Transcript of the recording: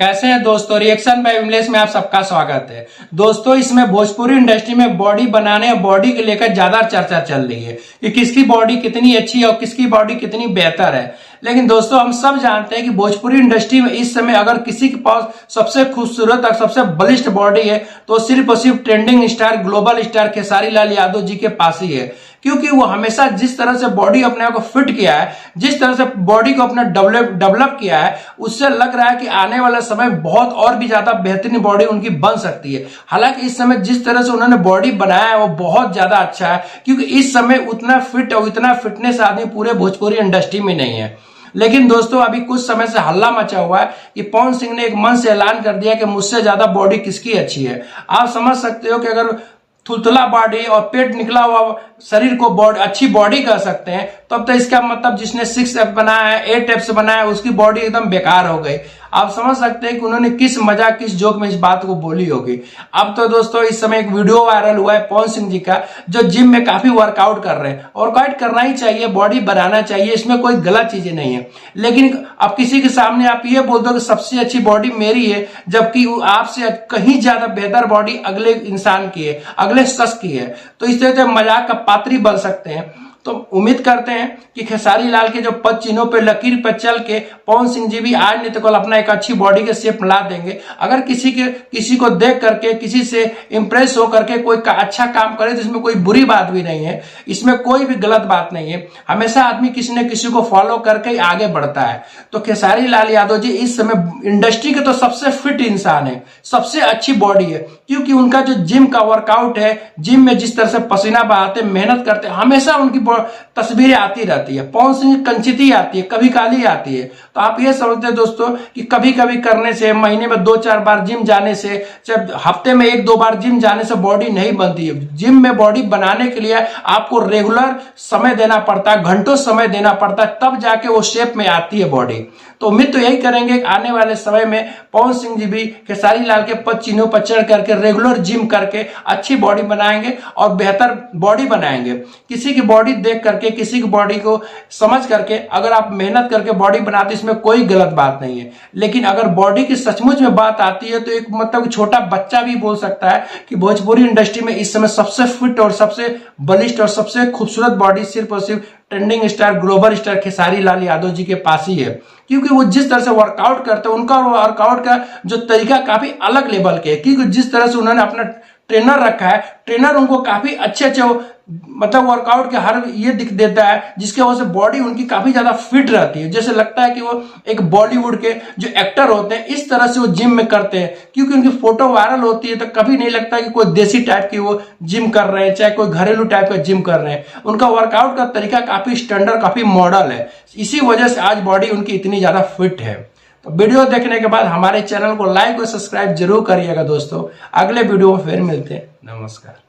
कैसे हैं दोस्तों। रिएक्शन बाय विमलेश में आप सबका स्वागत है। दोस्तों इसमें भोजपुरी इंडस्ट्री में बॉडी बनाने और बॉडी के लेकर ज्यादा चर्चा चल रही है कि किसकी बॉडी कितनी अच्छी है और किसकी बॉडी कितनी बेहतर है। लेकिन दोस्तों हम सब जानते हैं कि भोजपुरी इंडस्ट्री में इस समय अगर किसी के पास सबसे खूबसूरत और सबसे बलिष्ठ बॉडी है तो सिर्फ और सिर्फ trending star, global star Khesari Lal Yadav ji के पास ही है। क्योंकि वो हमेशा जिस तरह से बॉडी अपने आप को फिट किया है, जिस तरह से बॉडी को अपना डेवलप किया है, उससे लग रहा है कि आने वाला समय बहुत और भी ज्यादा बेहतरीन बॉडी उनकी बन सकती है। हालांकि इस समय जिस तरह से उन्होंने बॉडी बनाया है वो बहुत ज्यादा अच्छा है, क्योंकि इस समय उतना फिट और इतना फिटनेस आदमी पूरे भोजपुरी इंडस्ट्री में नहीं है। लेकिन दोस्तों अभी कुछ समय से हल्ला मचा हुआ है कि पवन सिंह ने एक मन से ऐलान कर दिया कि मुझसे ज्यादा बॉडी किसकी अच्छी है। आप समझ सकते हो कि अगर थुलथुला बॉडी और पेट निकला हुआ शरीर को अच्छी बॉडी कह सकते हैं, तब तो इसका मतलब जिसने 6 एप्स बनाया है, 8 एप्स बनाया है, उसकी बॉडी एकदम बेकार हो गई। आप समझ सकते हैं कि उन्होंने किस मजाक किस जोक में इस बात को बोली होगी। अब तो दोस्तों इस समय एक वीडियो वायरल हुआ है पवन सिंह जी का, जो जिम में काफी वर्कआउट कर रहे हैं। वर्कआउट करना ही चाहिए, बॉडी बनाना चाहिए, इसमें कोई गलत चीजें नहीं है। लेकिन अब किसी के सामने आप ये बोल दो कि सबसे अच्छी बॉडी मेरी है, जबकि आपसे कहीं ज्यादा बेहतर बॉडी अगले इंसान की है, अगले शख्स की है, तो इस तरह से मजाक का पात्री बन सकते हैं। तो उम्मीद करते हैं कि खेसारी लाल के जो पद चिन्हों पे लकीर पर चल के पवन सिंह जी भी आज नहीं तो कल अपना एक अच्छी बॉडी के शेप ला देंगे। अगर किसी को देख करके, किसी से इंप्रेस हो करके कोई अच्छा काम करे तो इसमें कोई बुरी बात भी नहीं है, इसमें कोई भी गलत बात नहीं है। हमेशा आदमी किसी न किसी को फॉलो करके ही आगे बढ़ता है। तो खेसारी लाल यादव जी इस समय इंडस्ट्री के तो सबसे फिट इंसान है, सबसे अच्छी बॉडी है, क्योंकि उनका जो जिम का वर्कआउट है, जिम में जिस तरह से पसीना बहाते, मेहनत करते, हमेशा उनकी तस्वीरें आती रहती है। पवन सिंह कंचिती आती है, कभी काली आती है। तो आप ये समझते हैं दोस्तों कि कभी कभी करने से, महीने में 2-4 बार जिम जाने से, जब हफ्ते में 1-2 बार जिम जाने से बॉडी नहीं बनती है। जिम में बॉडी बनाने के लिए आपको रेगुलर समय देना पड़ता है, घंटों समय देना पड़ता है, तब जाके वो शेप में आती है बॉडी। तो उम्मीद तो यही करेंगे कि आने वाले समय में पवन सिंह जी भी खेसारी लाल के पद चिन्हों पर चढ़ करके रेगुलर जिम करके अच्छी बॉडी बनाएंगे और बेहतर बॉडी बनाएंगे। किसी की बॉडी देख करके, किसी की बॉडी को समझ करके अगर आप मेहनत करके बॉडी बनाते, इसमें कोई गलत बात नहीं है। लेकिन अगर बॉडी की सचमुच में बात आती है तो एक मतलब छोटा बच्चा भी बोल सकता है कि भोजपुरी इंडस्ट्री में इस समय सबसे फिट और सबसे बलिष्ठ और सबसे खूबसूरत बॉडी सिर्फ और सिर्फ trending star, global star Khesari Lal Yadav ji के पास ही है। क्योंकि वो जिस तरह से वर्कआउट करते हैं, उनका वर्कआउट का जो तरीका काफी अलग लेवल के है। क्योंकि जिस तरह से उन्होंने अपना ट्रेनर रखा है, ट्रेनर उनको काफी अच्छे मतलब वर्कआउट के हर ये दिख देता है, जिसके वजह से बॉडी उनकी काफी ज्यादा फिट रहती है। जैसे लगता है कि वो एक बॉलीवुड के जो एक्टर होते हैं इस तरह से वो जिम में करते हैं। क्योंकि उनकी फोटो वायरल होती है तो कभी नहीं लगता कि कोई देसी टाइप की वो जिम कर रहे हैं, चाहे कोई घरेलू टाइप का जिम कर रहे हैं। उनका वर्कआउट का तरीका काफी स्टैंडर्ड, काफी मॉडल है। इसी वजह से आज बॉडी उनकी इतनी ज्यादा फिट है। तो वीडियो देखने के बाद हमारे चैनल को लाइक और सब्सक्राइब जरूर करिएगा दोस्तों। अगले वीडियो में फिर मिलते हैं। नमस्कार।